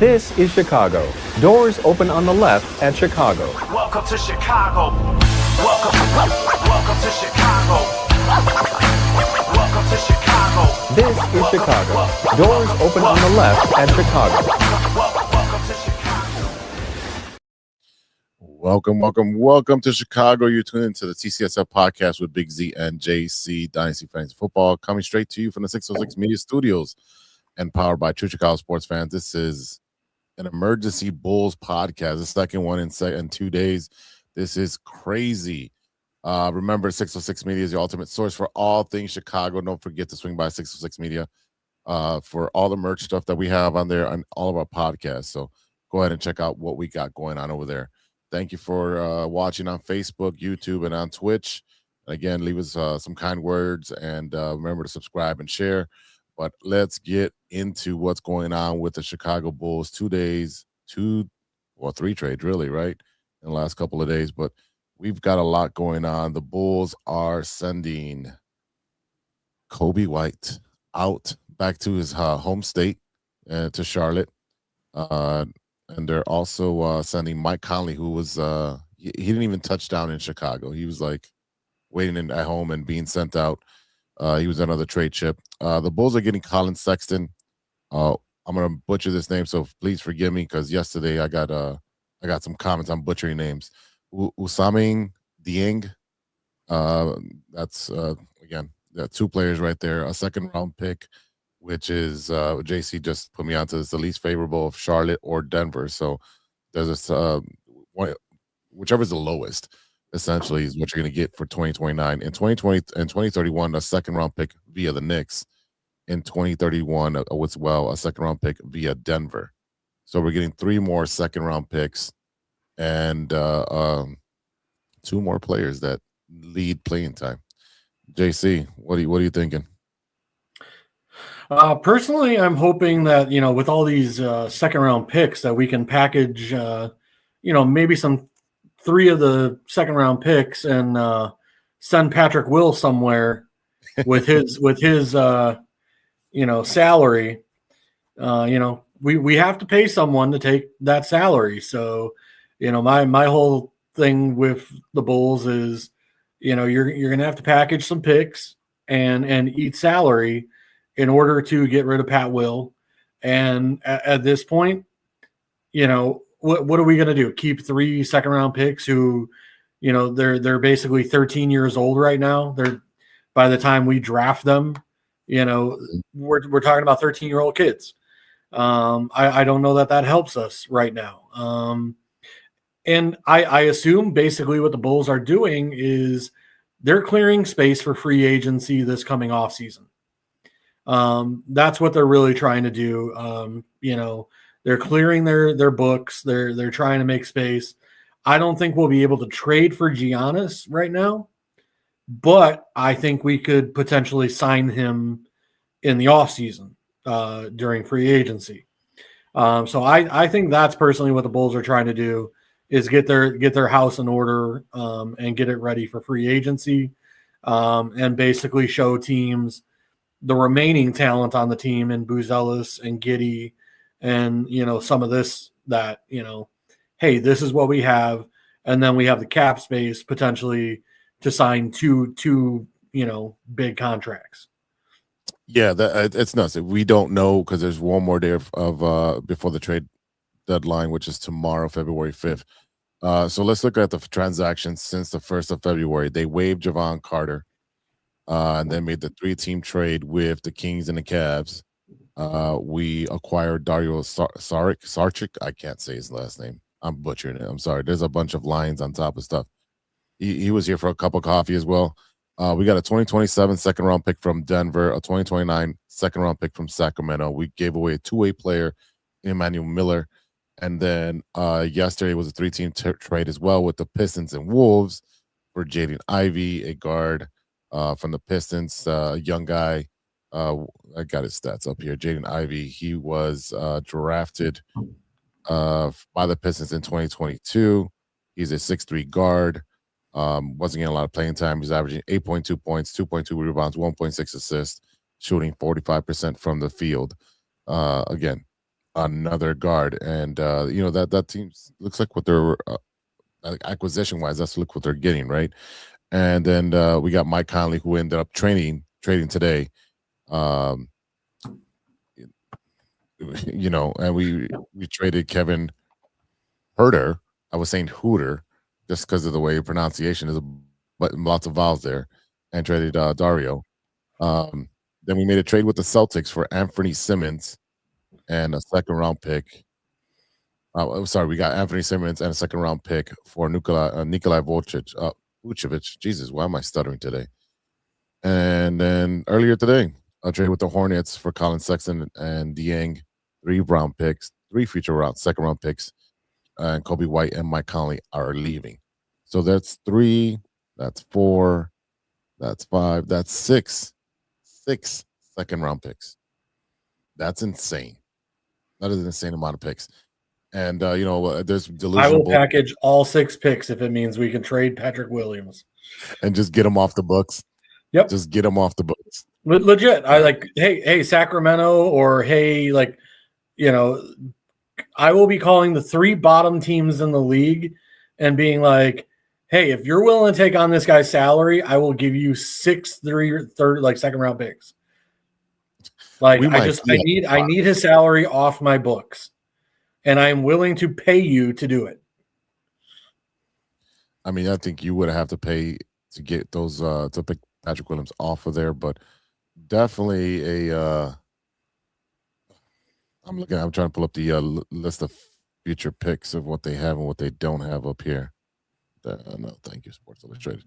This is Chicago. Doors open on the left at Chicago. Welcome to Chicago. Welcome to Chicago. Welcome to Chicago. This is Chicago. Doors open on the left at Chicago. Welcome to Chicago. Welcome to Chicago. You're tuned into the TCSF podcast with Big Z and JC, Dynasty Fantasy Football, coming straight to you from the 606 Media Studios and powered by True Chicago Sports Fans. This is an emergency Bulls podcast, the second one in 2 days. This is crazy. Remember, 606 Media is your ultimate source for all things Chicago. Don't forget to swing by 606 Media for all the merch stuff that we have on there on all of our podcasts. So go ahead and check out what we got going on over there. Thank you for watching on Facebook, YouTube, and on Twitch. Again, leave us some kind words and remember to subscribe and share. But let's get into what's going on with the Chicago Bulls. 2 days, three trades, really, right, in the last couple of days. But we've got a lot going on. The Bulls are sending Coby White out back to his home state, to Charlotte. And they're also sending Mike Conley, who was he didn't even touch down in Chicago. He was like waiting at home and being sent out. He was another trade chip. The Bulls are getting Colin Sexton. I'm gonna butcher this name, so please forgive me because yesterday I got some comments on butchering names. Usame Dieng. That's again, two players right there. A second round pick, which is JC just put me onto this, the least favorable of Charlotte or Denver. So there's this whichever is the lowest, essentially, is what you're going to get for 2029. In 2020 and 2031, a second round pick via the Knicks. In 2031, a second round pick via Denver. So we're getting 3 more second round picks and 2 more players that lead playing time. JC, what are you thinking? Personally, I'm hoping that, with all these second round picks that we can package, maybe some 3 of the second round picks and send Patrick Will somewhere with his salary. We have to pay someone to take that salary. So, my whole thing with the Bulls is, you're going to have to package some picks and eat salary in order to get rid of Pat Will. And at this point, what are we going to do? Keep 3 second round picks who, they're basically 13 years old right now. By the time we draft them, we're talking about 13-year-old kids. I don't know that helps us right now. And I assume basically what the Bulls are doing is they're clearing space for free agency this coming off season. That's what they're really trying to do. They're clearing their books. They're trying to make space. I don't think we'll be able to trade for Giannis right now, but I think we could potentially sign him in the offseason during free agency. So I think that's personally what the Bulls are trying to do is get their house in order and get it ready for free agency and basically show teams the remaining talent on the team in Buzelis and Giddey and, some of this that, hey, this is what we have. And then we have the cap space potentially to sign two big contracts. Yeah, it's nuts. We don't know because there's one more day of before the trade deadline, which is tomorrow, February 5th. So let's look at the transactions since the 1st of February. They waived Javon Carter and then made the 3-team trade with the Kings and the Cavs. We acquired Dario Saric. I can't say his last name. I'm butchering it. I'm sorry. There's a bunch of lines on top of stuff. He was here for a cup of coffee as well. We got a 2027 second round pick from Denver, a 2029 second round pick from Sacramento. We gave away a 2-way player, Emmanuel Miller. And then yesterday was a 3-team trade as well with the Pistons and Wolves for Jaden Ivey, a guard from the Pistons, a young guy. I got his stats up here. Jaden Ivey, he was drafted by the Pistons in 2022. He's a 6'3" guard. Wasn't getting a lot of playing time. He's averaging 8.2 points, 2.2 rebounds, 1.6 assists, shooting 45% from the field. Again, another guard, and that team looks like what they're acquisition wise. That's look what they're getting, right? And then we got Mike Conley, who ended up trading today. And we traded Kevin Herter. I was saying Hooter just because of the way pronunciation is, but lots of vowels there, and traded Dario. Then we made a trade with the Celtics for Anthony Simmons and a second-round pick. Sorry, we got Anthony Simmons and a second-round pick for Nikolai Vucevic. Jesus, why am I stuttering today? And then earlier today, a trade with the Hornets for Colin Sexton and Dieng, 3 future second-round picks, and Coby White and Mike Conley are leaving. So that's 3, that's 4, that's 5, that's 6 second-round picks. That's insane. That is an insane amount of picks. And, there's delusional. I will package all 6 picks if it means we can trade Patrick Williams. And just get them off the books. Yep. Just get them off the books. Legit. I like, hey, Sacramento, or hey, I will be calling the 3 bottom teams in the league and being like, hey, if you're willing to take on this guy's salary, I will give you 6 second round picks. I need his salary off my books, and I am willing to pay you to do it. I mean, I think you would have to pay to get those to pick Patrick Williams off of there, but definitely I'm trying to pull up the list of future picks of what they have and what they don't have up here. No, thank you, Sports Illustrated.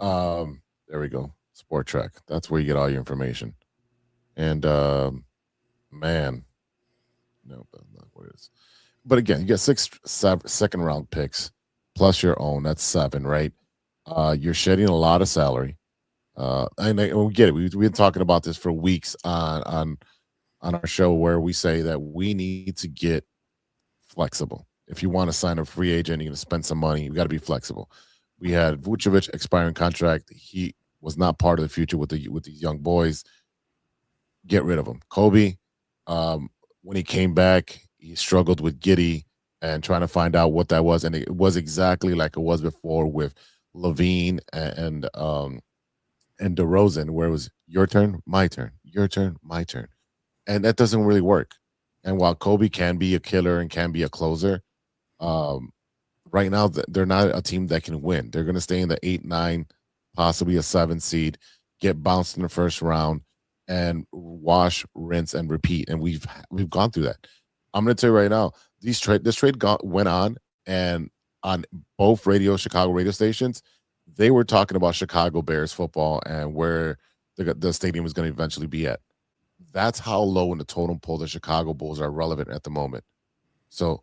There we go, Sport Track. That's where you get all your information. And man, no, that's not what it is. But again, you get 6 second round picks plus your own. That's 7, right? You're shedding a lot of salary. And we get it. We've been talking about this for weeks on our show, where we say that we need to get flexible. If you want to sign a free agent, you're going to spend some money, you got to be flexible. We had Vucevic expiring contract. He was not part of the future with these young boys. Get rid of him. Coby, when he came back, he struggled with Giddey and trying to find out what that was, and it was exactly like it was before with Levine and DeRozan, where it was your turn, my turn, your turn, my turn, and that doesn't really work. And while Coby can be a killer and can be a closer, right now they're not a team that can win. They're going to stay in the 8, 9, possibly a 7 seed, get bounced in the first round, and wash, rinse, and repeat. And we've gone through that. I'm going to tell you right now, this trade went on, and on both Chicago radio stations, they were talking about Chicago Bears football and where the stadium is going to eventually be at. That's how low in the totem pole the Chicago Bulls are relevant at the moment. So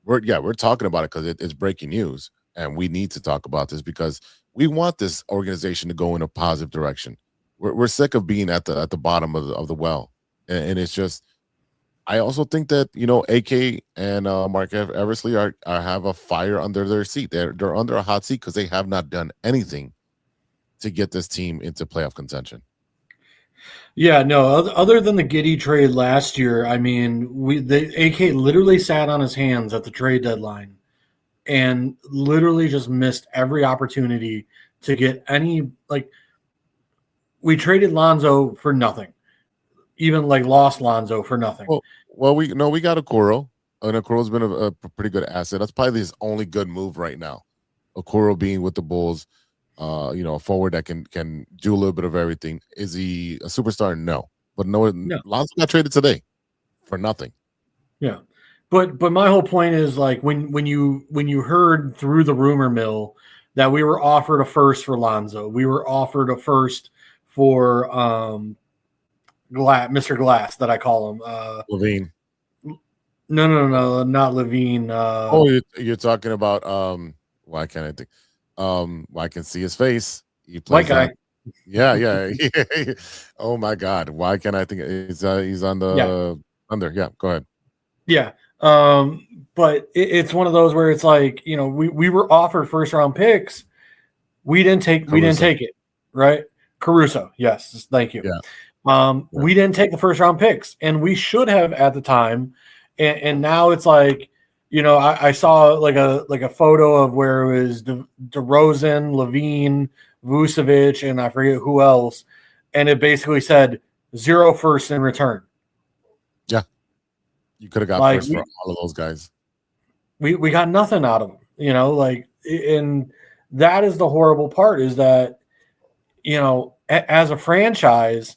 we're talking about it because it's breaking news, and we need to talk about this because we want this organization to go in a positive direction. We're sick of being at the bottom of the well, and it's just. I also think that AK and Mark Eversley have a fire under their seat. They're under a hot seat because they have not done anything to get this team into playoff contention. Yeah, no. Other than the Giddey trade last year, I mean, the AK literally sat on his hands at the trade deadline, and literally just missed every opportunity to get any. We traded Lonzo for nothing. Even lost Lonzo for nothing. Well, we got Okoro, and Okoro's been a pretty good asset. That's probably his only good move right now. Okoro being with the Bulls, a forward that can do a little bit of everything. Is he a superstar? No, but no. Lonzo got traded today for nothing. Yeah, but my whole point is when you heard through the rumor mill that we were offered a first for Lonzo, we were offered a first for Mr. Glass, that I call him. Levine. No, not Levine. You're talking about why can't I think? I can see his face. He White plays guy. Yeah. Oh my God, why can't I think? He's on the under. Yeah, go ahead. Yeah, but it's one of those where it's we were offered first round picks. We didn't take it, right? Caruso, yes, thank you. Yeah. We didn't take the first round picks, and we should have at the time. and now it's like, I saw like a photo of where it was DeRozan, Levine, Vucevic, and I forget who else, and it basically said 0 first in return. Yeah, you could have got Like, first for all of those guys. We got nothing out of them, and that is the horrible part, is that, as a franchise,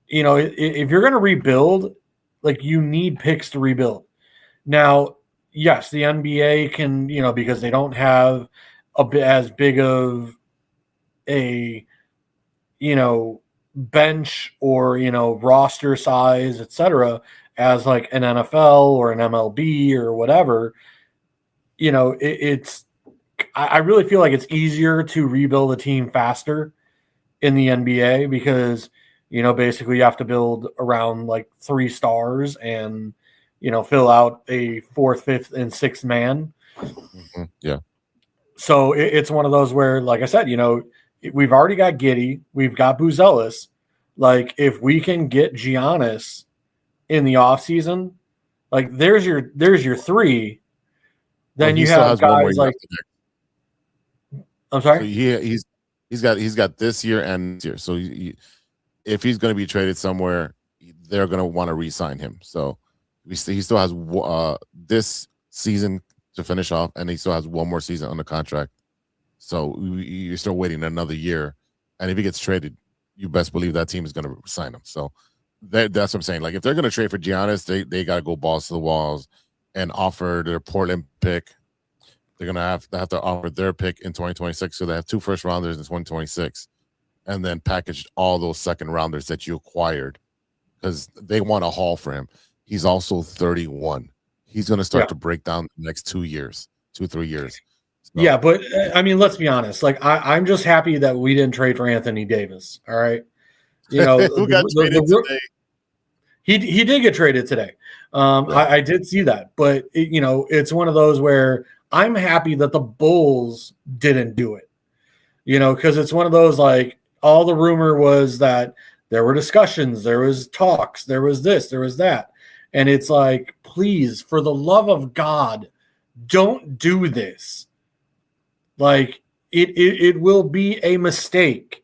if you're going to rebuild, like, you need picks to rebuild. Now, yes, the NBA can, because they don't have as big of a, bench or, roster size, etc., as like an NFL or an MLB or whatever, I really feel like it's easier to rebuild a team faster in the NBA because, basically you have to build around like 3 stars and, fill out a 4th, 5th, and 6th man. Mm-hmm. Yeah. So it's one of those where, like I said, we've already got Giddey, we've got Buzelis. Like, if we can get Giannis in the offseason, like there's your 3. Then you have guys like, I'm sorry. So he's got this year and this year. So if he's going to be traded somewhere, they're going to want to re-sign him. So he still has this season to finish off, and he still has one more season on the contract. So you're still waiting another year, and if he gets traded, you best believe that team is going to sign him. So that's what I'm saying. Like, if they're going to trade for Giannis, they got to go balls to the walls and offer their Portland pick. They're going to have to offer their pick in 2026. So they have 2 first rounders in 2026, and then package all those second rounders that you acquired, because they want a haul for him. He's also 31. He's going to start to break down the next 2 years, 2-3 years. So, yeah, but I mean, let's be honest. Like, I'm just happy that we didn't trade for Anthony Davis. All right, who got traded today? He did get traded today. I did see that, but it's one of those where I'm happy that the Bulls didn't do it. Because it's one of those, like, all the rumor was that there were discussions, there was talks, there was this, there was that, and it's like, please, for the love of God, don't do this. Like, it will be a mistake.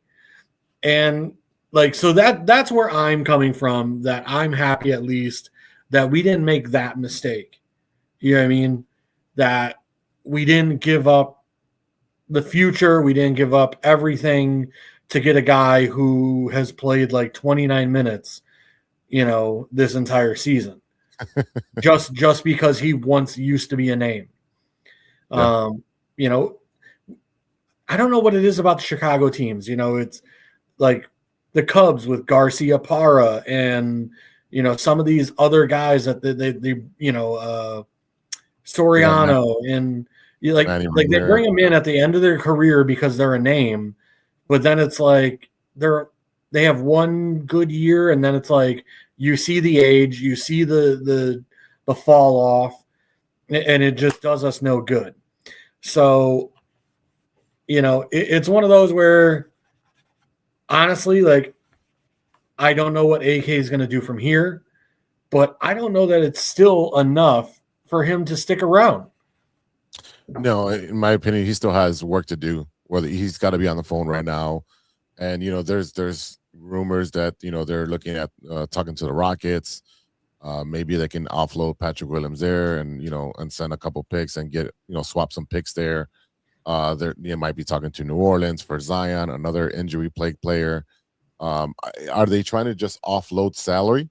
And like, so that's where I'm coming from, that I'm happy at least that we didn't make that mistake. You know what I mean? That we didn't give up the future. We didn't give up everything to get a guy who has played like 29 minutes, this entire season, just because he once used to be a name. Yeah. I don't know what it is about the Chicago teams. It's like the Cubs with Garcia Parra and, some of these other guys that they Soriano and like they bring them in at the end of their career because they're a name, but then it's like they have one good year, and then it's like you see the age, you see the fall off, and it just does us no good. So, it's one of those where, honestly, like, I don't know what AK is going to do from here, but I don't know that it's still enough for him to stick around. No, in my opinion, he still has work to do. Whether he's got to be on the phone right now, and there's rumors that they're looking at talking to the Rockets. Maybe they can offload Patrick Williams there, and and send a couple picks and get swap some picks there. They might be talking to New Orleans for Zion, another injury-plagued player. Are they trying to just offload salary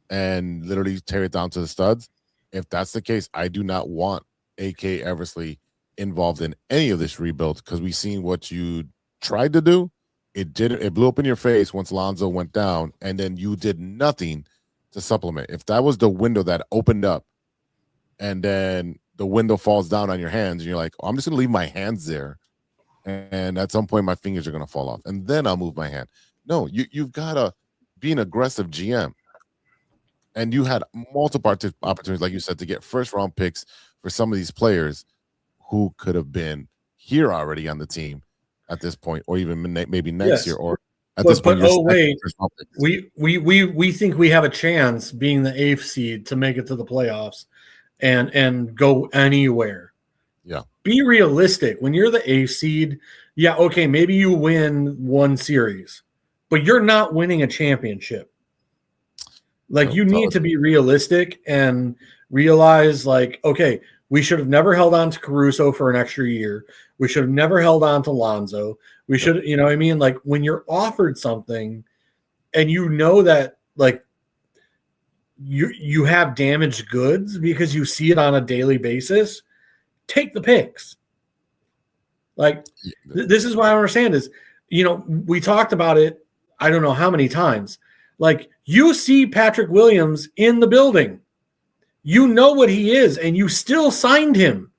and literally tear it down to the studs? If that's the case, I do not want AK Eversley involved in any of this rebuild, because we've seen what you tried to do. It blew up in your face once Lonzo went down, and then you did nothing to supplement. If that was the window that opened up, and then the window falls down on your hands, and you're like, oh, I'm just going to leave my hands there, and at some point my fingers are going to fall off, and then I'll move my hand. No, you've got to be an aggressive GM. And you had multiple opportunities, like you said, to get first-round picks for some of these players who could have been here already on the team at this point, or even maybe next year, or At this point, but you're oh wait, first round picks. we think we have a chance being the 8th seed to make it to the playoffs and go anywhere. Yeah. Be realistic. When you're the 8th seed, yeah, okay, maybe you win one series, but you're not winning a championship. Like, you need to be realistic and realize, like, okay, we should have never held on to Caruso for an extra year. We should have never held on to Lonzo. We should, you know what I mean? Like, when you're offered something and you know that, like, you have damaged goods because you see it on a daily basis, take the picks. Like, this is what I understand is, you know, we talked about it, I don't know how many times. Like, you see Patrick Williams in the building. You know what he is, and you still signed him.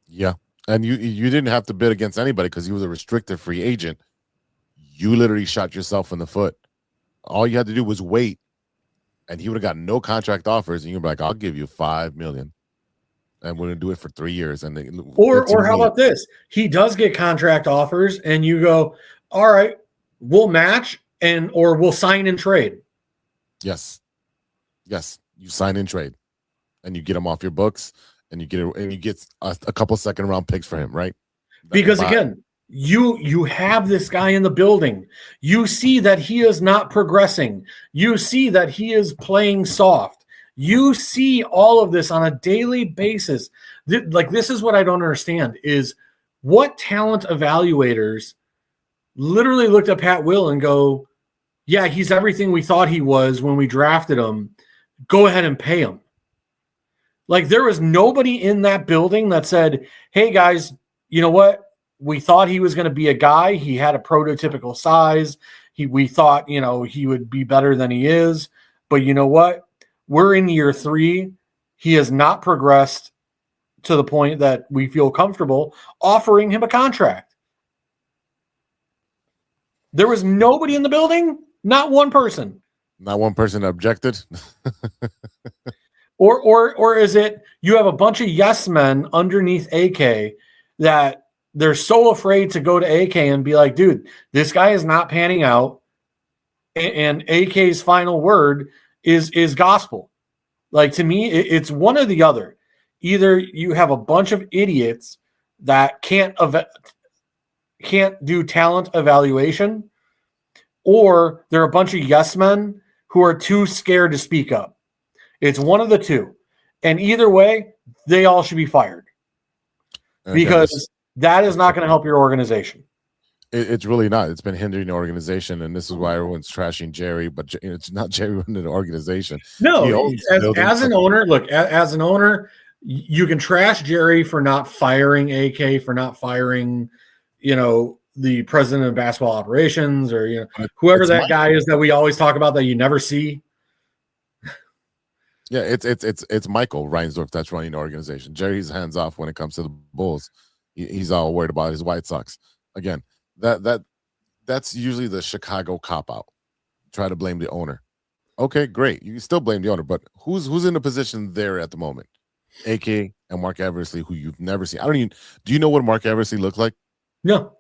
Yeah. And you didn't have to bid against anybody because he was a restricted free agent. You literally shot yourself in the foot. All you had to do was wait, and he would have got no contract offers, and you'd be like, I'll give you $5 million. And we're gonna do it for 3 years. And or how about this? He does get contract offers, and you go, all right, we'll match or we'll sign and trade. Yes. You sign and trade, and you get him off your books, and you get a couple second round picks for him, right? Because again, you have this guy in the building. You see that he is not progressing. You see that he is playing soft. You see all of this on a daily basis. Like, this is what I don't understand is what talent evaluators literally looked at Pat Will and go, yeah, he's everything we thought he was when we drafted him. Go ahead and pay him. Like, there was nobody in that building that said, hey, guys, you know what? We thought he was going to be a guy. He had a prototypical size. We thought, you know, he would be better than he is. But you know what? We're in year 3. He has not progressed to the point that we feel comfortable offering him a contract. There was nobody in the building, not one person. Not one person objected. Or is it you have a bunch of yes men underneath AK that they're so afraid to go to AK and be like, dude, this guy is not panning out, and AK's final word is gospel. Like, to me, it's one or the other. Either you have a bunch of idiots that can't do talent evaluation, or they're a bunch of yes men who are too scared to speak up. It's one of the two. And either way, they all should be fired. Because that is not going to help your organization. It's really not. It's been hindering the organization, and this is why everyone's trashing Jerry, but it's not Jerry running the organization. No, as an owner, look, as an owner, you can trash Jerry for not firing AK, for not firing, you know, the president of basketball operations, or, you know, whoever that guy is that we always talk about that you never see. Yeah, it's Michael Reinsdorf that's running the organization. Jerry's hands off when it comes to the Bulls. He's all worried about his White Sox. Again, that's usually the Chicago cop-out. Try to blame the owner. Okay, great. You can still blame the owner, but who's in the position there at the moment? AK and Mark Eversley, who you've never seen. Do you know what Mark Eversley looked like? No.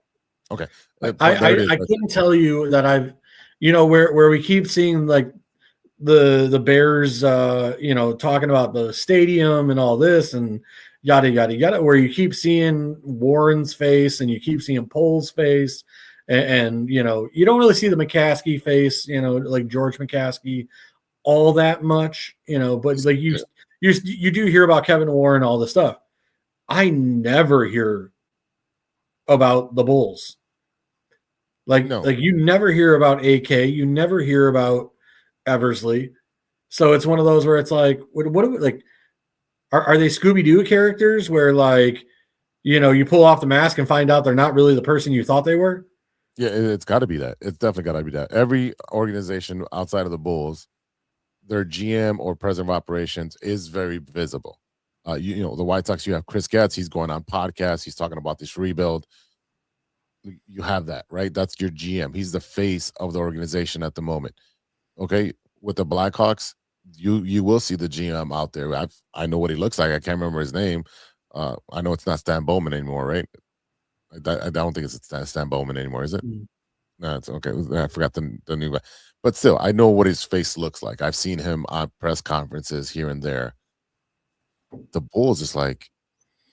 Okay. I couldn't tell you that I've, you know, where we keep seeing like the Bears, you know, talking about the stadium and all this and yada, yada, yada, where you keep seeing Warren's face and you keep seeing Pole's face and you know, you don't really see the McCaskey face, you know, like George McCaskey all that much, you know, but like you do hear about Kevin Warren, all this stuff. I never hear about the Bulls. Like you never hear about AK, you never hear about Eversley. So it's one of those where it's like, what do we like? Are they Scooby-Doo characters where, like, you know, you pull off the mask and find out they're not really the person you thought they were? Yeah, it's got to be that. It's definitely got to be that. Every organization outside of the Bulls, their GM or president of operations is very visible. You know, the White Sox, you have Chris Getz. He's going on podcasts. He's talking about this rebuild. You have that, right? That's your GM. He's the face of the organization at the moment. Okay, with the Blackhawks, you will see the GM out there. I know what he looks like. I can't remember his name. I know it's not Stan Bowman anymore, right? I don't think it's Stan Bowman anymore, is it? No, it's okay. I forgot the new guy. But still, I know what his face looks like. I've seen him on press conferences here and there. The Bulls is like,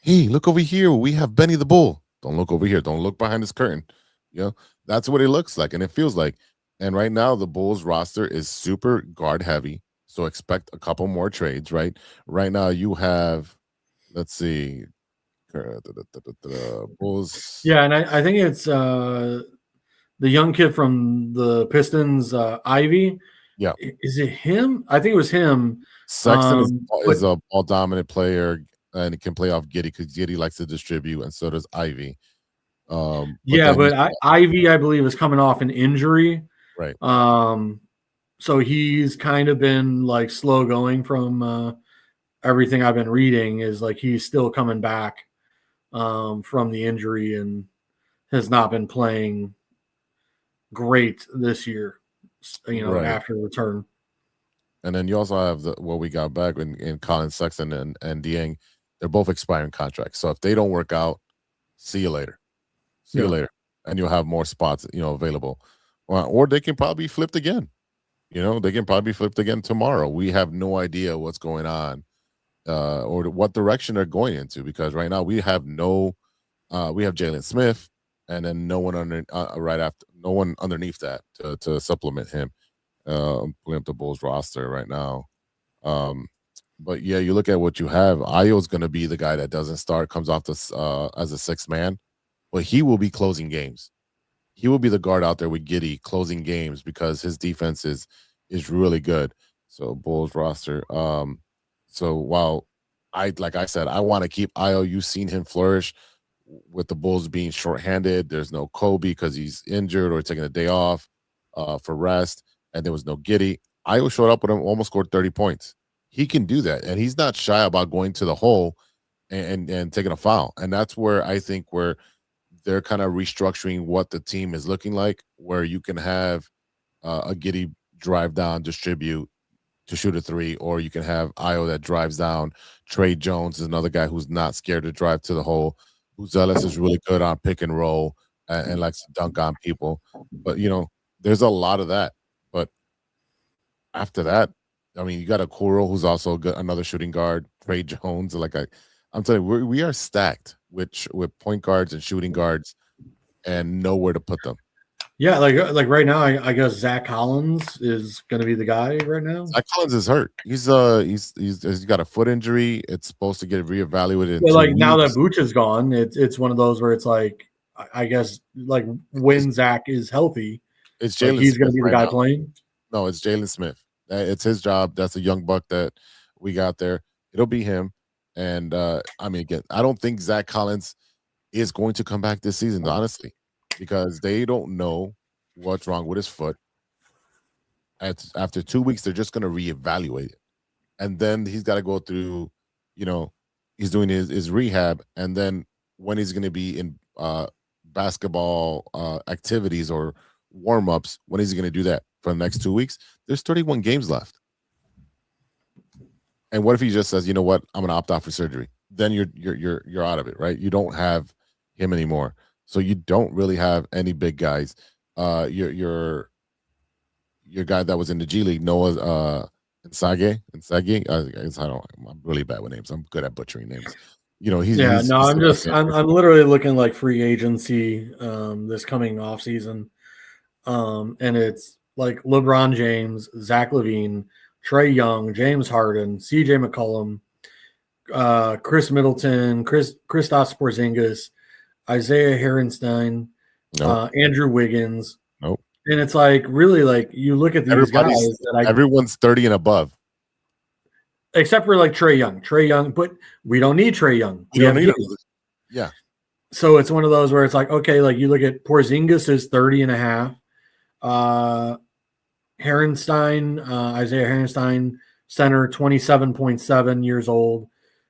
hey, look over here. We have Benny the Bull. Don't look over here. Don't look behind this curtain. You know, that's what it looks like and it feels like. And right now, the Bulls roster is super guard heavy. So expect a couple more trades, right? Right now, you have, let's see, Bulls. Yeah, and I think it's the young kid from the Pistons, Ivy. Yeah. Is it him? I think it was him. Sexton is a ball dominant player and he can play off Giddey because Giddey likes to distribute, and so does Ivy. But Ivy, I believe, is coming off an injury. Right. So he's kind of been like slow going from everything I've been reading is like he's still coming back from the injury and has not been playing great this year, Right. after return. And then you also have what we got back in Colin Sexton and Dieng. They're both expiring contracts. So if they don't work out, see you later. See you later. And you'll have more spots, available. Or they can probably be flipped again. They can probably be flipped again tomorrow. We have no idea what's going on or what direction they're going into because right now we have we have Jalen Smith and then no one underneath that to supplement him. I'm pulling up the Bulls roster right now. But yeah, you look at what you have. Ayo's going to be the guy that doesn't start, comes off this as a sixth man, but he will be closing games. He will be the guard out there with Giddey closing games because his defense is really good. So Bulls roster. So while like I said, I want to keep Ayo. You've seen him flourish with the Bulls being shorthanded. There's no Coby because he's injured or taking a day off for rest, and there was no Giddey. Ayo showed up with him, almost scored 30 points. He can do that, and he's not shy about going to the hole and taking a foul. And that's where I think where they're kind of restructuring what the team is looking like, where you can have a Giddey drive down, distribute to shoot a three, or you can have Ayo that drives down. Trey Jones is another guy who's not scared to drive to the hole. Uzelis is really good on pick and roll and likes to dunk on people. But, there's a lot of that. But after that, I mean, you got a Kuro who's also good, another shooting guard, Trey Jones. I'm telling you, we are stacked with point guards and shooting guards and nowhere to put them. Yeah, like right now, I guess Zach Collins is going to be the guy right now. Zach Collins is hurt. He's got a foot injury. It's supposed to get reevaluated. But like now that Booch is gone, it's one of those where it's like I guess like when Zach is healthy, it's Jalen. He's going to be the guy playing. No, it's Jalen Smith. It's his job. That's a young buck that we got there. It'll be him. And again, I don't think Zach Collins is going to come back this season, honestly, because they don't know what's wrong with his foot. After 2 weeks, they're just going to reevaluate it. And then he's got to go through, he's doing his rehab. And then when he's going to be in basketball activities or warm-ups, when is he going to do that for the next 2 weeks? There's 31 games left. And what if he just says, you know what, I'm going to opt out for surgery? Then you're out of it, right? You don't have him anymore. So you don't really have any big guys. Your guy that was in the G League, Noah Nsage. I'm really bad with names. I'm good at butchering names. I'm literally looking like free agency this coming off season. And it's like LeBron James, Zach LaVine, Trae Young, James Harden, CJ McCollum, Chris Middleton, Kristaps Porzingis, Isaiah Hartenstein, Andrew Wiggins. Nope. And it's like really like you look at these guys everyone's 30 and above. Except for like Trae Young, but we don't need Trae Young. We don't need him. Yeah. So it's one of those where it's like, okay, like you look at Porzingis is 30 and a half. Hartenstein, Isaiah Hartenstein, center, 27.7 years old.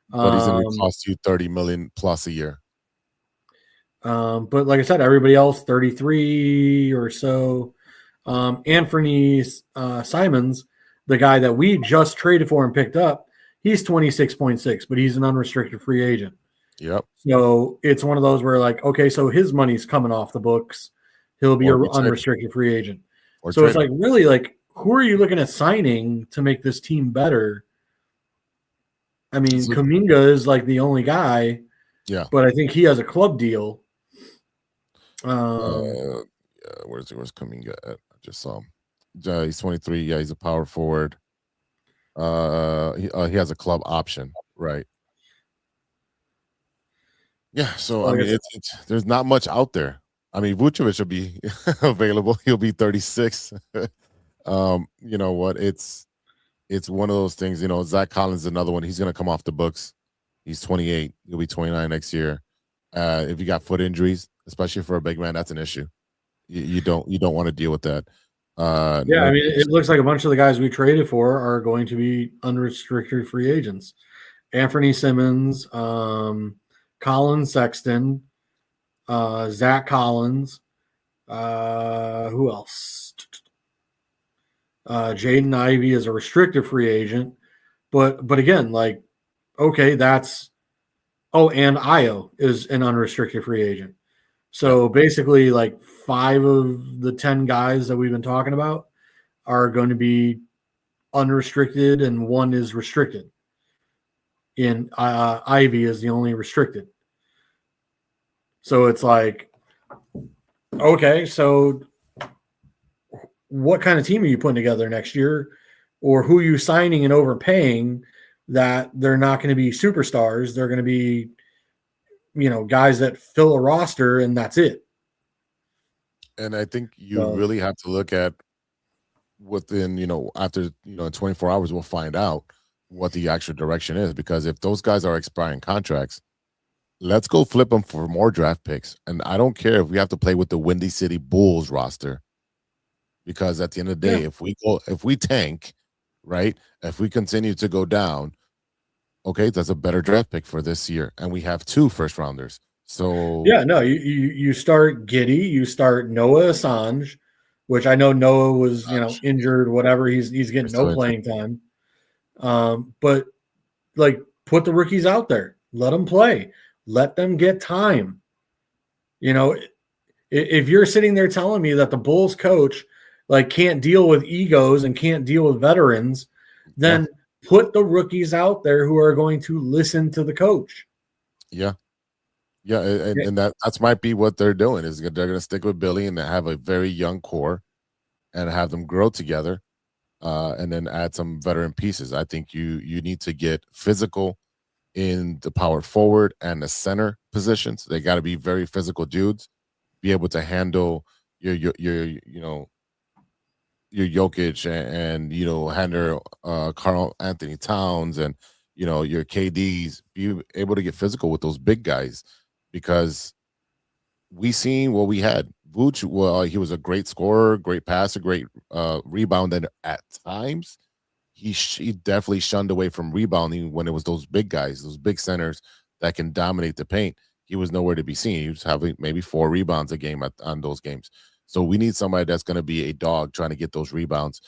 But he's going to cost you $30 million plus a year. But like I said, everybody else, 33 or so. Anthony Simons, the guy that we just traded for and picked up, he's 26.6, but he's an unrestricted free agent. Yep. So it's one of those where like, okay, so his money's coming off the books he'll be Or an be traded. unrestricted free agent. Or So it's traded. like, really, like, who are you looking at signing to make this team better? I mean, So- Kuminga is like the only guy, Yeah. but I think he has a club deal. Where's Kuminga at? I just saw him. He's 23. Yeah, he's a power forward. He has a club option, right? Yeah. So I mean, there's not much out there. I mean, Vucevic will be available. He'll be 36. You know what? It's one of those things. You know, Zach Collins is another one. He's going to come off the books. He's 28. He'll be 29 next year. If you got foot injuries, especially for a big man, that's an issue. You don't want to deal with that. I mean, it looks like a bunch of the guys we traded for are going to be unrestricted free agents. Anthony Simmons, Colin Sexton, Zach Collins, who else? Jaden Ivey is a restricted free agent, but again, like, okay, that's and Io is an unrestricted free agent. So basically, like 5 of the 10 guys that we've been talking about are going to be unrestricted, and 1 is restricted. And Ivy is the only restricted. So it's like, okay, so what kind of team are you putting together next year, or who are you signing and overpaying that they're not going to be superstars? They're going to be, you know, guys that fill a roster, and that's it. And I think you really have to look at within, you know, after, you know, 24 hours, we'll find out what the actual direction is. Because if those guys are expiring contracts, let's go flip them for more draft picks. And I don't care if we have to play with the Windy City Bulls roster, because at the end of the day, if we tank, right, if we continue to go down, okay, that's a better draft pick for this year, and we have 2 first rounders. So you start Giddey, you start Noah Assange, which I know Noah was, you know, injured, whatever. He's getting no playing time. But like, put the rookies out there, let them play, let them get time. You know, if you're sitting there telling me that the Bulls coach like can't deal with egos and can't deal with veterans, then put the rookies out there who are going to listen to the coach. And that's might be what they're doing, is they're going to stick with Billy and have a very young core and have them grow together, and then add some veteran pieces. I think you need to get physical in the power forward and the center positions. They got to be very physical dudes, be able to handle your you know, your Jokic and you know, handle Karl Anthony Towns and, you know, your KDs, be able to get physical with those big guys, because we seen what we had. Vooch, well, he was a great scorer, great passer, great rebounder. At times, he definitely shunned away from rebounding when it was those big guys, those big centers that can dominate the paint. He was nowhere to be seen. He was having maybe 4 rebounds a game on those games. So we need somebody that's going to be a dog trying to get those rebounds.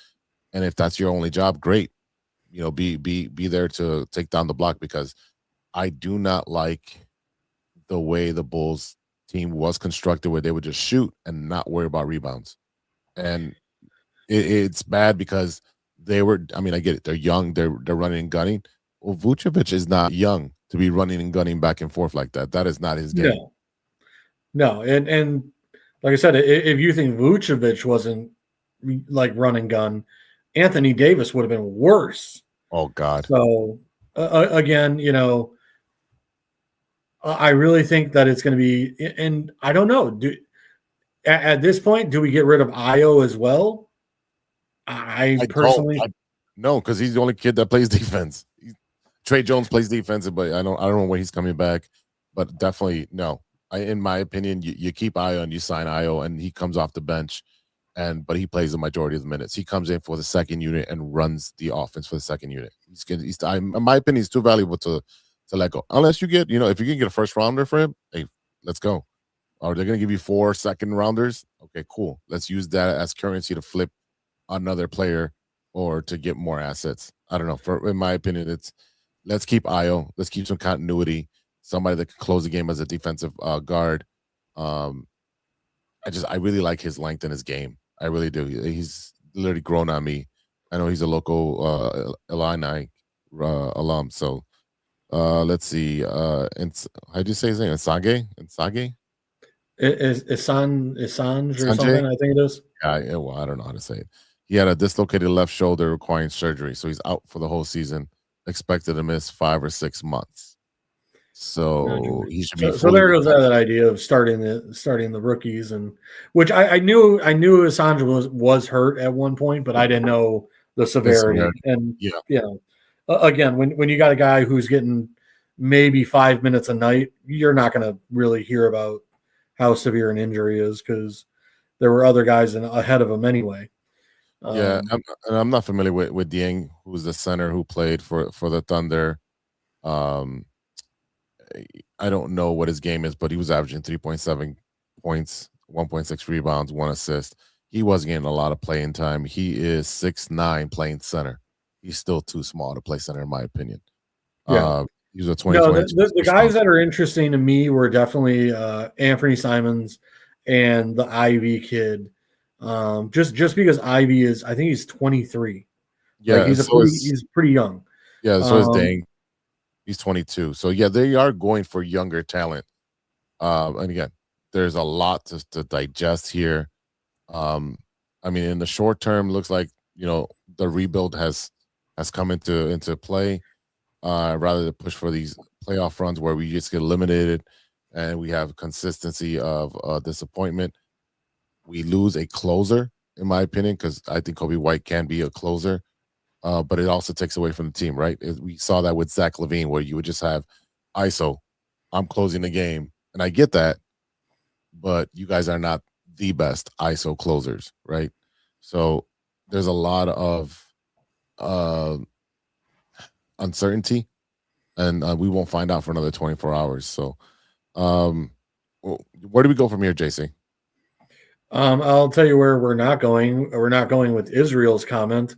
And if that's your only job, great. You know, be there to take down the block, because I do not like the way the Bulls team was constructed, where they would just shoot and not worry about rebounds. And it's bad because they were, I mean, I get it. They're young. They're running and gunning. Well, Vucevic is not young to be running and gunning back and forth like that. That is not his game. No. And like I said, if you think Vucevic wasn't like run and gun, Anthony Davis would have been worse. Oh, God. So, again, you know, I really think that it's going to be, and I don't know, at this point, do we get rid of Io as well? I personally no, because he's the only kid that plays defense. Trey Jones plays defense, but I don't know when he's coming back. But definitely no. In my opinion, you keep Io and you sign Io, and he comes off the bench, but he plays the majority of the minutes. He comes in for the second unit and runs the offense for the second unit. In my opinion, he's too valuable to let go. Unless you get, you know, if you can get a first rounder for him, hey, let's go. Or they're going to give you 4 second rounders. Okay, cool. Let's use that as currency to flip another player or to get more assets. I don't know. In my opinion, let's keep Io. Let's keep some continuity. Somebody that can close the game as a defensive guard. I really like his length in his game. I really do. He's literally grown on me. I know he's a local Illini alum. So let's see. How do you say his name? Insage? Assange or Sanjay? something, I think it is. Yeah, well, I don't know how to say it. He had a dislocated left shoulder requiring surgery, so he's out for the whole season. Expected to miss 5 or 6 months. So he should be. So there goes that idea of starting the rookies, and which I knew Assange was hurt at one point, but I didn't know the severity. And again, when you got a guy who's getting maybe 5 minutes a night, you're not going to really hear about how severe an injury is because there were other guys ahead of him anyway. I'm not familiar with Dieng, who's the center who played for the Thunder. I don't know what his game is, but he was averaging 3.7 points, 1.6 rebounds, 1 assist. He wasn't getting a lot of playing time. He is 6'9", playing center. He's still too small to play center, in my opinion. Yeah. He was a 2020. The guys that are interesting to me were definitely Anthony Simons and the Ivy kid. Just because Ivy is, I think he's 23. Yeah, he's pretty young. Yeah, so is Dang. He's 22. So yeah, they are going for younger talent. And again, there's a lot to digest here. I mean, in the short term, looks like the rebuild has come into play. Rather than push for these playoff runs where we just get eliminated and we have consistency of disappointment. We lose a closer, in my opinion, because I think Coby White can be a closer. But it also takes away from the team, right? We saw that with Zach LaVine, where you would just have ISO, I'm closing the game. And I get that, but you guys are not the best ISO closers, right? So there's a lot of uncertainty, and we won't find out for another 24 hours. So where do we go from here, JC? I'll tell you where we're not going. We're not going with Israel's comment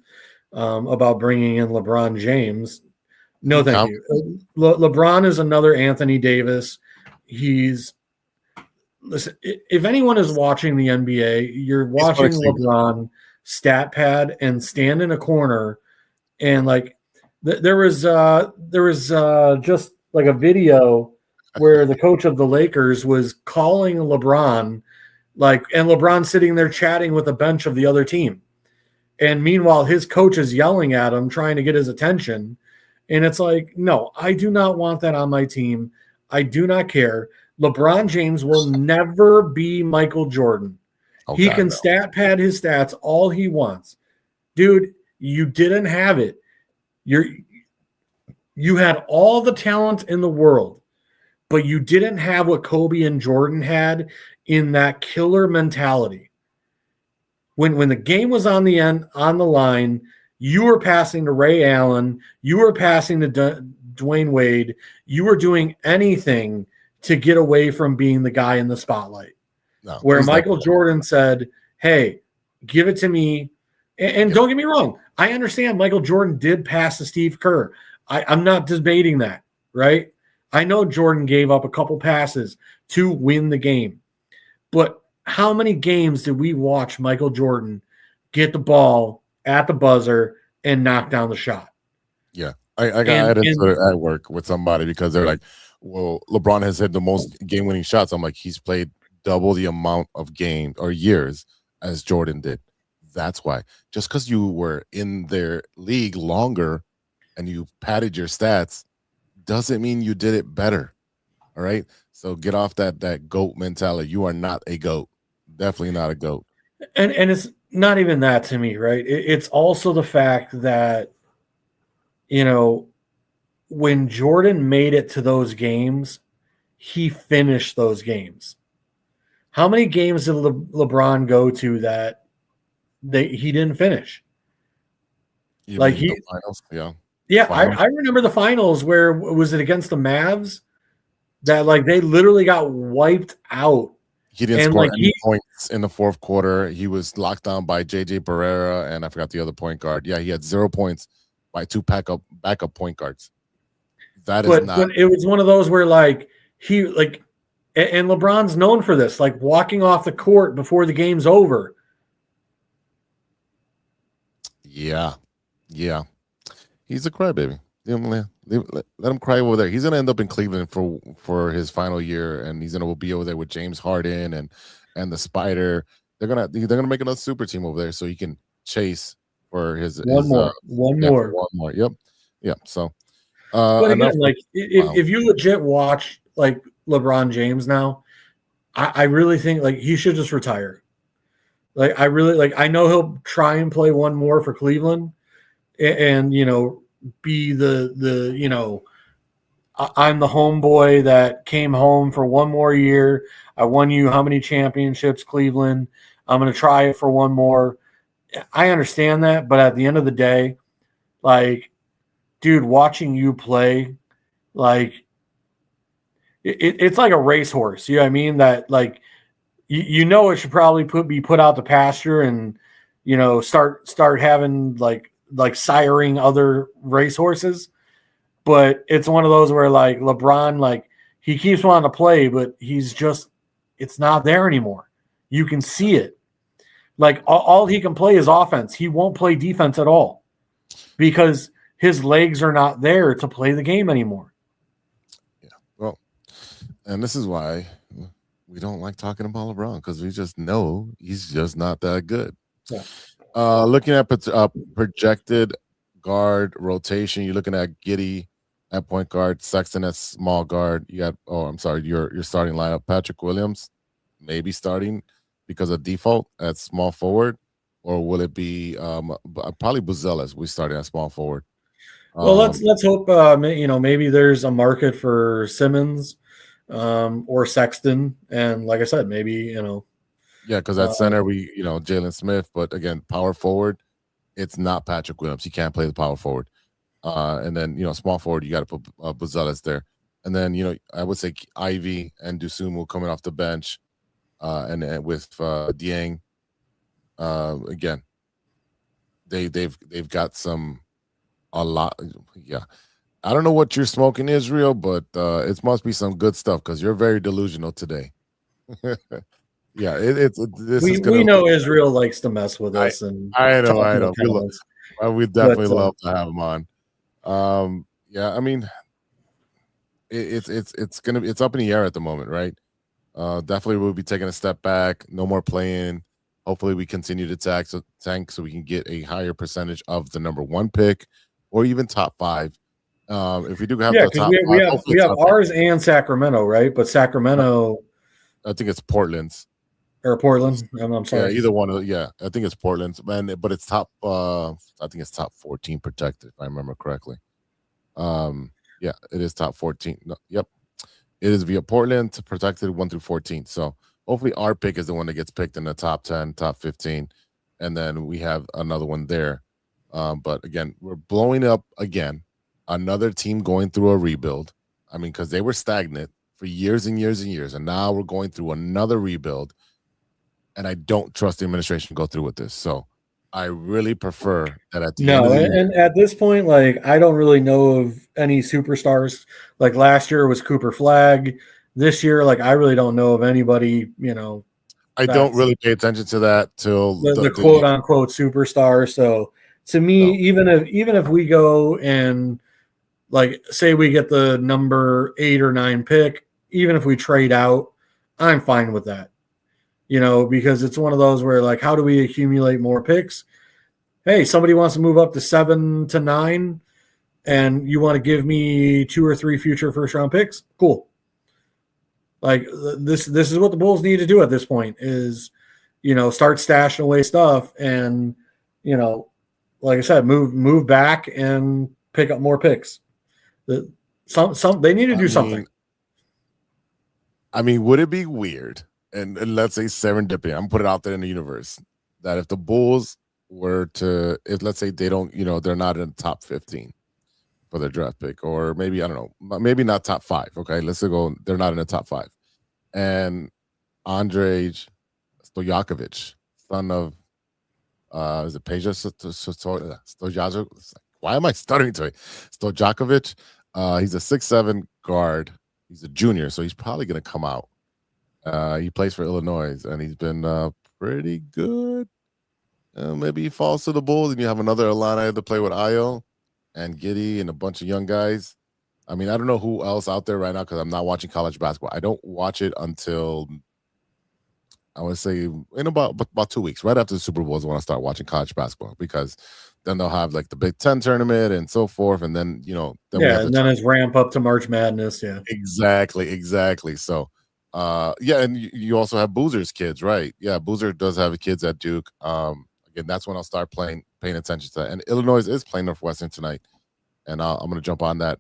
about bringing in LeBron James. No, thank you. LeBron is another Anthony Davis. Listen, if anyone is watching the NBA, you're watching LeBron stat pad and stand in a corner, and like there was just like a video where the coach of the Lakers was calling LeBron, and LeBron sitting there chatting with a bench of the other team. And meanwhile, his coach is yelling at him, trying to get his attention. And it's like, no, I do not want that on my team. I do not care. LeBron James will never be Michael Jordan. He can stat pad his stats all he wants. Dude, you didn't have it. You had all the talent in the world, but you didn't have what Kobe and Jordan had in that killer mentality. When the game was on the line, you were passing to Ray Allen, you were passing to Dwayne Wade, you were doing anything to get away from being the guy in the spotlight. No, where Michael Jordan said, hey, give it to me. And don't get me wrong, I understand Michael Jordan did pass to Steve Kerr. I'm not debating that, right? I know Jordan gave up a couple passes to win the game. But how many games did we watch Michael Jordan get the ball at the buzzer and knock down the shot? Yeah. I got into it at work with somebody because they're like, well, LeBron has hit the most game-winning shots. I'm like, he's played double the amount of games or years as Jordan did. That's why. Just because you were in their league longer and you padded your stats doesn't mean you did it better. All right? So get off that GOAT mentality. You are not a GOAT. Definitely not a GOAT. And it's not even that to me, right? It's also the fact that, when Jordan made it to those games, he finished those games. How many games did LeBron go to that he didn't finish? Finals? Yeah. I remember the finals where was it against the Mavs that they literally got wiped out. He didn't score any points in the fourth quarter. He was locked down by JJ Barrera and I forgot the other point guard. Yeah, he had 0 points by 2 backup point guards. But it was one of those where And LeBron's known for this, like walking off the court before the game's over. Yeah. He's a crybaby. Let him cry over there. He's gonna end up in Cleveland for his final year, and he's gonna be over there with James Harden and the Spider. They're gonna make another super team over there so he can chase for one more. Yep. So, but again, like if you legit watch like LeBron James now, I really think like he should just retire. Like I know he'll try and play one more for Cleveland, and be the I'm the homeboy that came home for one more year. I won you how many championships, Cleveland? I'm going to try it for one more. I understand that, but at the end of the day, like, dude, watching you play, like, it's like a racehorse. You know what I mean? That, like, it should probably be put out to pasture and, start having, like siring other racehorses. But it's one of those where, like, LeBron, like, he keeps wanting to play, but it's not there anymore. You can see it. Like, all he can play is offense. He won't play defense at all because his legs are not there to play the game anymore. Yeah. Well, and this is why we don't like talking about LeBron, because we just know he's just not that good. Yeah. Looking at projected guard rotation, you're looking at Giddey at point guard, Sexton at small guard. You got, your starting lineup, Patrick Williams, maybe starting because of default at small forward, or will it be probably Buzelis we starting at small forward? Well, let's hope maybe there's a market for Simmons or Sexton, and like I said, maybe yeah, because at center we Jalen Smith, but again, power forward, it's not Patrick Williams. He can't play the power forward. And then small forward, you got to put Buzelis there, and then I would say Ivy and Dosunmu coming off the bench, and with Dieng, again, they've got a lot. Yeah, I don't know what you're smoking, Israel, but it must be some good stuff because you're very delusional today. Yeah, we know Israel likes to mess with us, and I know. We definitely love to have him on. Yeah, I mean, it's up in the air at the moment, right? Definitely we'll be taking a step back. No more playing. Hopefully we continue to tank so we can get a higher percentage of the number 1 pick or even top 5. If we do have the top we have ours and Sacramento, right? But Sacramento, I think it's Portland's. Or Portland. I'm sorry. Yeah, either one. I think it's Portland's, but it's top. I think it's top 14 protected, if I remember correctly. Yeah, it is top 14. No, yep, it is via Portland to protected 1 through 14. So hopefully our pick is the one that gets picked in the top 10, top 15, and then we have another one there. But again, we're blowing up again. Another team going through a rebuild. I mean, because they were stagnant for years and years and years, and now we're going through another rebuild. And I don't trust the administration to go through with this. So I really prefer that at the end of the year. And at this point, like, I don't really know of any superstars. Like last year was Cooper Flagg. This year, like, I really don't know of anybody, I don't really pay attention to that till the quote unquote superstar. So to me, even if we go and, like, say we get the number 8 or 9 pick, even if we trade out, I'm fine with that. Because it's one of those where, like, how do we accumulate more picks? Hey, somebody wants to move up to 7 to 9, and you want to give me 2 or 3 future first-round picks? Cool. Like, this is what the Bulls need to do at this point is, start stashing away stuff and, like I said, move back and pick up more picks. They need to do something. I mean, would it be weird? And let's say serendipity, I'm putting it out there in the universe, that if the Bulls were to, if let's say they don't, they're not in the top 15 for their draft pick, or maybe, I don't know, maybe not top 5. Okay, let's go, they're not in the top 5. And Andrei Stojakovic, son of, is it Peja Stojakovic? Why am I stuttering today? Stojakovic, he's a 6'7" guard. He's a junior, so he's probably going to come out. He plays for Illinois, and he's been pretty good. Maybe he falls to the Bulls, and you have another Illini to play with Io and Giddy and a bunch of young guys. I mean, I don't know who else out there right now because I'm not watching college basketball. I don't watch it until I want to say in about 2 weeks, right after the Super Bowl is when I start watching college basketball because then they'll have like the Big Ten tournament and so forth, and then then we have and then it's ramp up to March Madness. Yeah, exactly. So, and you also have Boozer's kids, right? Yeah, Boozer does have kids at Duke. Again, that's when I'll start paying attention to that. And Illinois is playing Northwestern tonight, and I'm going to jump on that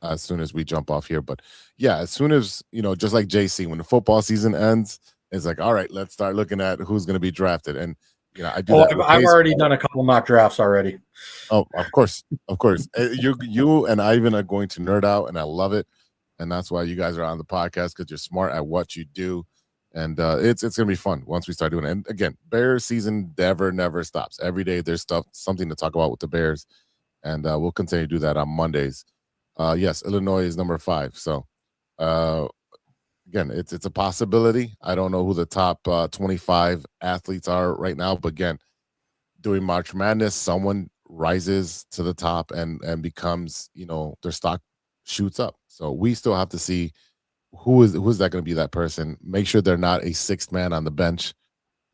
as soon as we jump off here. But yeah, as soon as just like JC, when the football season ends, it's like, all right, let's start looking at who's going to be drafted. And I do. I've already done a couple mock drafts already. Oh, of course. You and Ivan are going to nerd out, and I love it. And that's why you guys are on the podcast because you're smart at what you do. And it's going to be fun once we start doing it. And again, Bears season never stops. Every day there's something to talk about with the Bears. And we'll continue to do that on Mondays. Yes, Illinois is number 5. So, again, it's a possibility. I don't know who the top 25 athletes are right now. But again, doing March Madness, someone rises to the top and becomes, their stock shoots up. So we still have to see who's that going to be that person. Make sure they're not a sixth man on the bench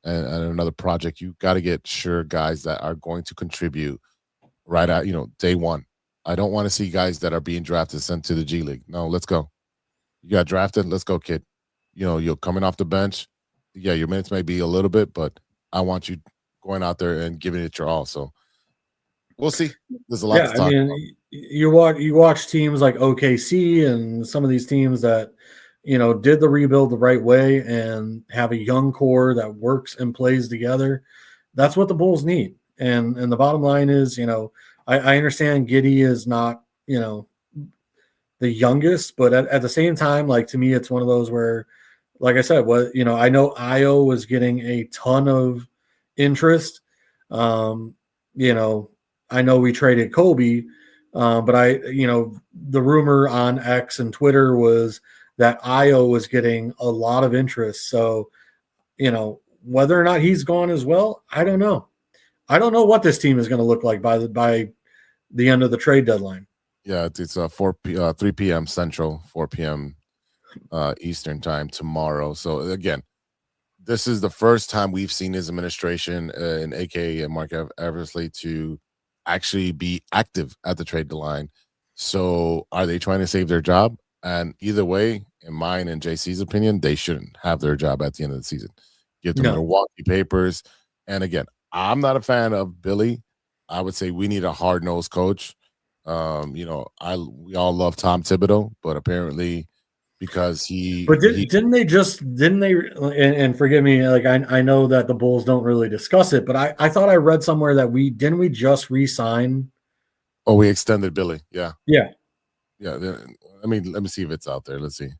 and another project. You got to get sure guys that are going to contribute right at, day one. I don't want to see guys that are being drafted sent to the G League. No, let's go. You got drafted. Let's go, kid. You're coming off the bench. Yeah, your minutes may be a little bit, but I want you going out there and giving it your all. So we'll see. There's a lot to talk about. You watch teams like OKC and some of these teams that did the rebuild the right way and have a young core that works and plays together. That's what the Bulls need. And the bottom line is, I understand Giddy is not the youngest, but at the same time, like, to me, it's one of those where, like I said, I know Io was getting a ton of interest. I know we traded Coby, but the rumor on X and Twitter was that Io was getting a lot of interest. So, whether or not he's gone as well, I don't know. I don't know what this team is going to look like by the end of the trade deadline. Yeah, it's 3 p.m. Central, 4 p.m. Eastern time tomorrow. So again, this is the first time we've seen his administration and AKA Mark Eversley to actually be active at the trade deadline. So are they trying to save their job? And either way, in mine and JC's opinion, they shouldn't have their job at the end of the season. Give them Milwaukee papers. And again, I'm not a fan of Billy. I would say we need a hard-nosed coach. We all love Tom Thibodeau, but apparently because didn't they and forgive me, like I know that the Bulls don't really discuss it, but I thought I read somewhere that we just re-sign. Oh, we extended Billy. Yeah. Let me see if it's out there. Let's see.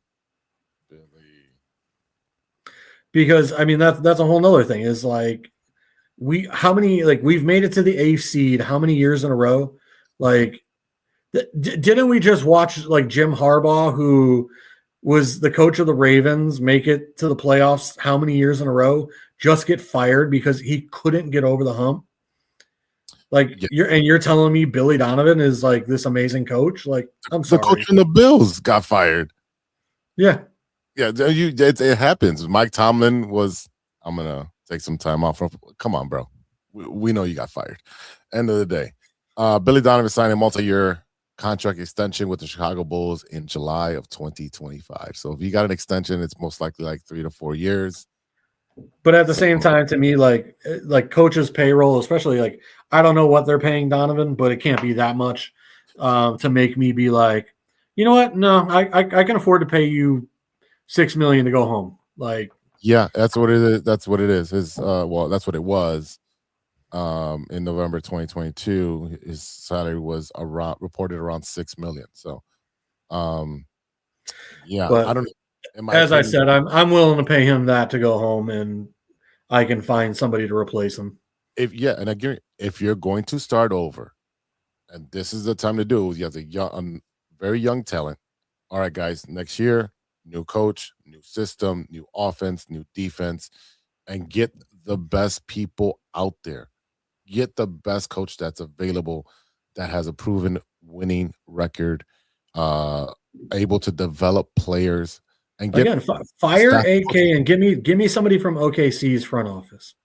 Billy. Because that's a whole nother thing is like we've made it to the 8th seed how many years in a row? Like, didn't we just watch like Jim Harbaugh, who was the coach of the Ravens, make it to the playoffs how many years in a row, just get fired because he couldn't get over the hump? Like, you're telling me Billy Donovan is like this amazing coach? Like, I'm sorry. The coach in the Bills got fired. Yeah. Yeah, it happens. Mike Tomlin was, I'm going to take some time off. Come on, bro. We know you got fired. End of the day. Billy Donovan signed a multi-year contract extension with the Chicago Bulls in July of 2025. So if you got an extension, it's most likely like 3 to 4 years. But at the same time, to me, like coaches' payroll, especially, like, I don't know what they're paying Donovan, but it can't be that much to make me be like, you know what? No, I can afford to pay you $6 million to go home. Like, yeah, that's what it is. That's what it is. That's what it was. In November 2022, his salary was reported around $6 million. So, yeah, but I don't. I said, I'm willing to pay him that to go home, and I can find somebody to replace him. If you're going to start over, and this is the time to do it, you have a very young talent. All right, guys, next year new coach, new system, new offense, new defense, and get the best people out there. Get the best coach that's available, that has a proven winning record, able to develop players, and get Again, fire staff AK coaches. and give me somebody from OKC's front office.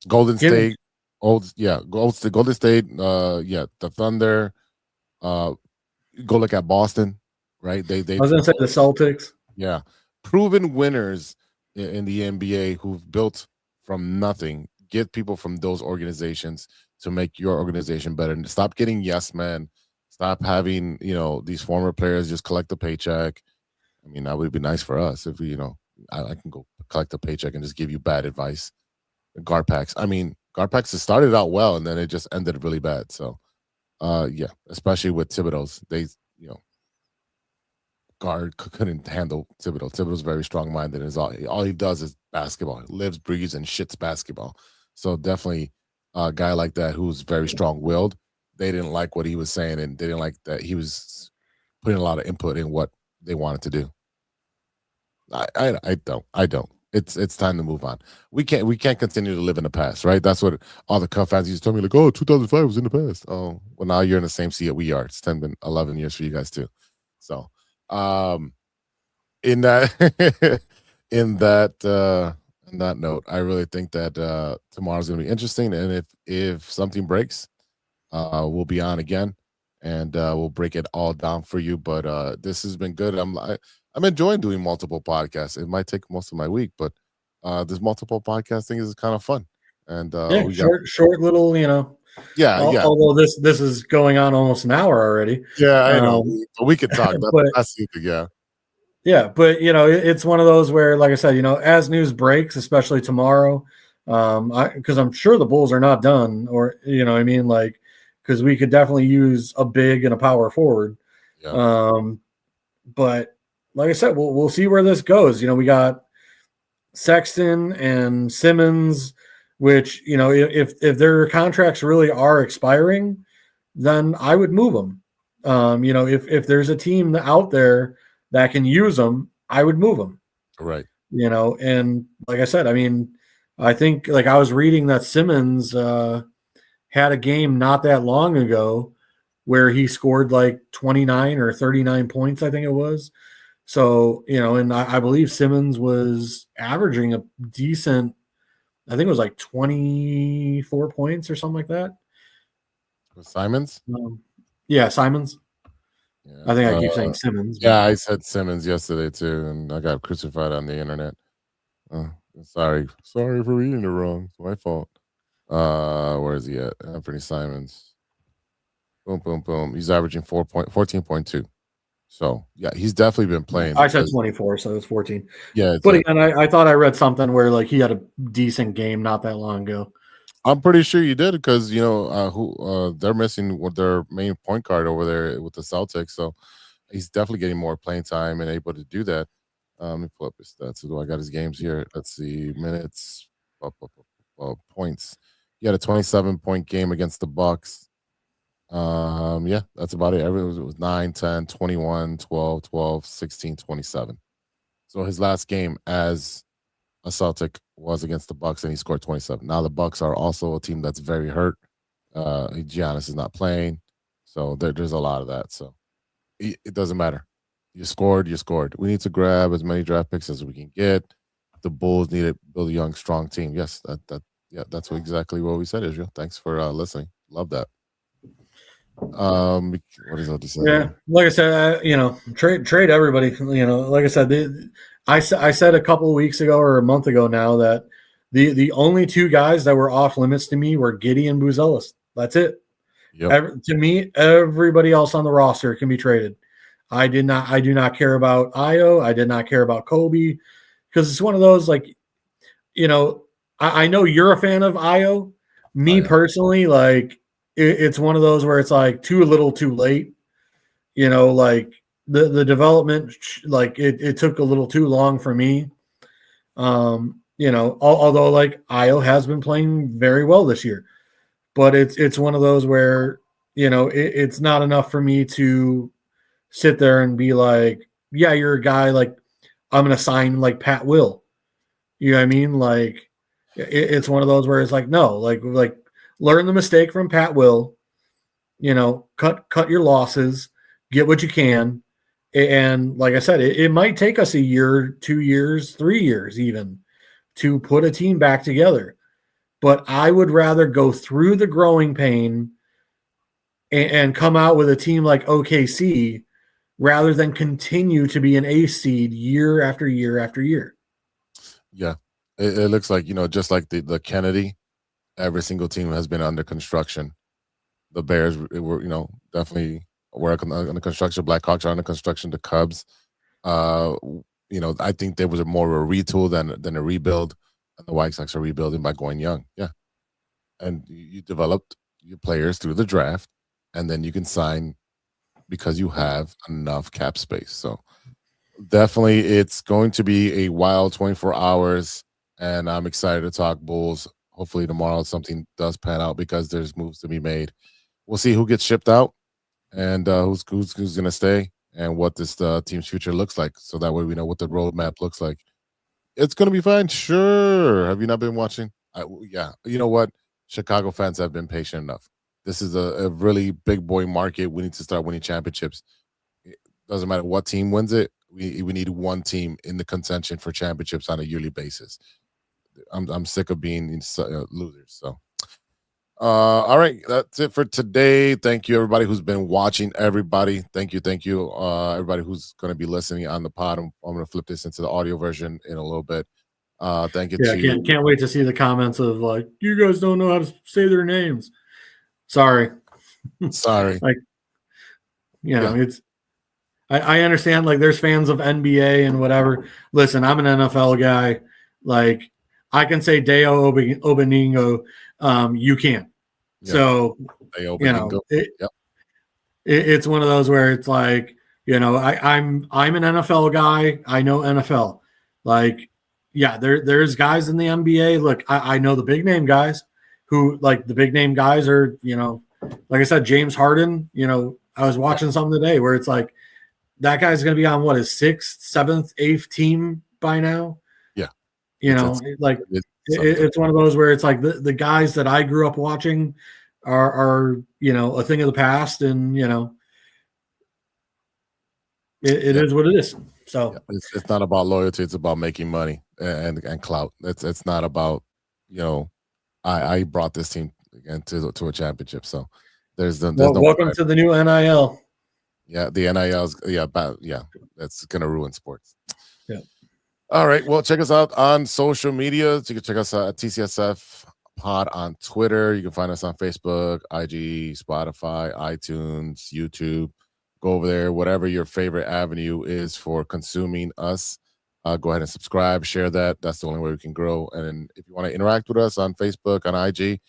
Golden Give me- State, Golden State, the Thunder. Go look at Boston, right? They I was gonna say the Celtics. yeah, proven winners in the NBA who've built from nothing. Get people from those organizations to make your organization better. And stop getting yes men. Stop having these former players just collect a paycheck. I mean, that would be nice for us if I can go collect a paycheck and just give you bad advice. Garpax. I mean, Garpax has started out well and then it just ended really bad. So, especially with Thibodeau's, they guard couldn't handle Thibodeau. Thibodeau's very strong minded. All he does is basketball. He lives, breathes, and shits basketball. So definitely a guy like that who's very strong willed. They didn't like what he was saying, and they didn't like that he was putting a lot of input in what they wanted to do. I don't. It's time to move on. We can't continue to live in the past, right? That's what all the Cub fans used to tell me, like, oh, 2005 was in the past. Oh, well, now you're in the same seat that we are. It's 11 years for you guys too. So in that in that note, I really think that tomorrow's gonna be interesting. And if something breaks, we'll be on again and we'll break it all down for you. But this has been good. I'm enjoying doing multiple podcasts. It might take most of my week, but this multiple podcasting is kind of fun. And short little, Although this is going on almost an hour already. Yeah, I know. But we could talk. That's yeah. Yeah, but it's one of those where, like I said, as news breaks, especially tomorrow, because I'm sure the Bulls are not done, or because we could definitely use a big and a power forward. Yeah. But like I said, we'll see where this goes. We got Sexton and Simmons, which if their contracts really are expiring, then I would move them. If there's a team out there that can use them, I would move them. Right. And like I said, I mean, I think like I was reading that Simmons had a game not that long ago where he scored like 29 or 39 points, I think it was. So, and I believe Simmons was averaging a decent, I think it was like 24 points or something like that. Simons? Yeah, Simons. Yeah. I think I keep saying Simmons. Yeah, I said Simmons yesterday too, and I got crucified on the internet. Sorry for reading it wrong. It's my fault. Where is he at? Anthony Simons. Boom, boom, boom. He's averaging 14.2. So yeah, he's definitely been playing. I said 24, so it's 14. Yeah, but again, I thought I read something where like he had a decent game not that long ago. I'm pretty sure you did because they're missing their main point guard over there with the Celtics, so he's definitely getting more playing time and able to do that. Let me pull up his stats. So I got his games here. Let's see, minutes, points. He had a 27-point game against the Bucks. Yeah, that's about it. Everything was 9, 10, 21, 12, 12, 16, 27. So his last game as a Celtic was against the Bucks, and he scored 27. Now the Bucks are also a team that's very hurt. Giannis is not playing, so there's a lot of that. So it doesn't matter. You scored. We need to grab as many draft picks as we can get. The Bulls need to build a young, strong team. Yes, that's exactly what we said, Israel. Thanks for listening. Love that. What is that to say? Yeah, like I said, trade everybody. Like I said, I said a couple of weeks ago or a month ago now that the only two guys that were off limits to me were Giddey and Buzelis. That's it. Yep. To me, everybody else on the roster can be traded. I do not care about Io. I did not care about Coby because it's one of those like, I know you're a fan of Io. Me personally, like. It's one of those where it's like too little, too late. Like the development, like it took a little too long for me. Although like Io has been playing very well this year, but it's one of those where it's not enough for me to sit there and be like, yeah, you're a guy like I'm going to sign like Pat Will. You know what I mean? Like it's one of those where it's like, no, like learn the mistake from Pat Will, cut your losses, get what you can. And like I said, it might take us a year, 2 years, 3 years even to put a team back together. But I would rather go through the growing pain and come out with a team like OKC rather than continue to be an A seed year after year after year. Yeah, it looks like, just like the Kennedy, every single team has been under construction. The Bears were, definitely under construction. Blackhawks are under construction. The Cubs, I think there was more of a retool than a rebuild. And the White Sox are rebuilding by going young. Yeah. And you developed your players through the draft, and then you can sign because you have enough cap space. So definitely it's going to be a wild 24 hours, and I'm excited to talk Bulls. Hopefully tomorrow something does pan out because there's moves to be made. We'll see who gets shipped out and who's going to stay and what this team's future looks like. So that way we know what the roadmap looks like. It's going to be fine. Sure. Have you not been watching? Yeah. You know what? Chicago fans have been patient enough. This is a really big boy market. We need to start winning championships. It doesn't matter what team wins it. We need one team in the contention for championships on a yearly basis. I'm sick of being losers. So, all right, that's it for today. Thank you, everybody who's been watching. Everybody, thank you, everybody who's going to be listening on the pod. I'm going to flip this into the audio version in a little bit. Thank you. Yeah, can't wait to see the comments of like, you guys don't know how to say their names. Sorry. Like, it's. I understand. Like, there's fans of NBA and whatever. Listen, I'm an NFL guy. Like, I can say Deo Obeningo. You can't. Yeah. So it's one of those where it's like, I'm an NFL guy. I know NFL. Like, yeah, there's guys in the NBA. Look, I know the big name guys who, like, the big name guys are, like I said, James Harden. I was watching something today where it's like that guy's going to be on what, his 6th, 7th, 8th team by now. Yeah, it's one of those where it's like the guys that I grew up watching are a thing of the past, and it is what it is. So it's not about loyalty; it's about making money and clout. It's not about I brought this team again to a championship. So there's no welcome to the new NIL. Yeah, the NIL's that's gonna ruin sports. Yeah. All right. Well, check us out on social media. You can check us out at TCSF Pod on Twitter. You can find us on Facebook, IG, Spotify, iTunes, YouTube. Go over there, whatever your favorite avenue is for consuming us. Go ahead and subscribe, share that. That's the only way we can grow. And if you want to interact with us on Facebook, on IG,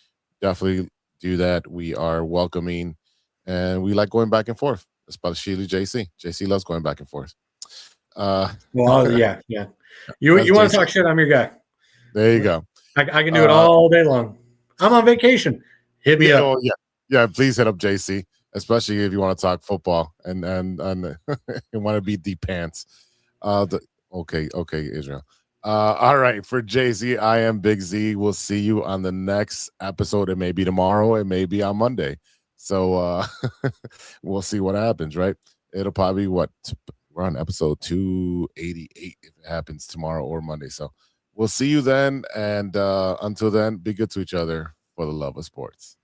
definitely do that. We are welcoming, and we like going back and forth, especially JC. JC loves going back and forth. Yeah. You want to talk shit? I'm your guy. There you go. I can do it all day long. I'm on vacation. Hit me up. Yeah. Please hit up JC, especially if you want to talk football and you want to beat the pants. Okay, Israel. All right, for JC, I am Big Z. We'll see you on the next episode. It may be tomorrow. It may be on Monday. So we'll see what happens. Right? It'll probably we're on episode 288 if it happens tomorrow or Monday. So we'll see you then. And until then, be good to each other for the love of sports.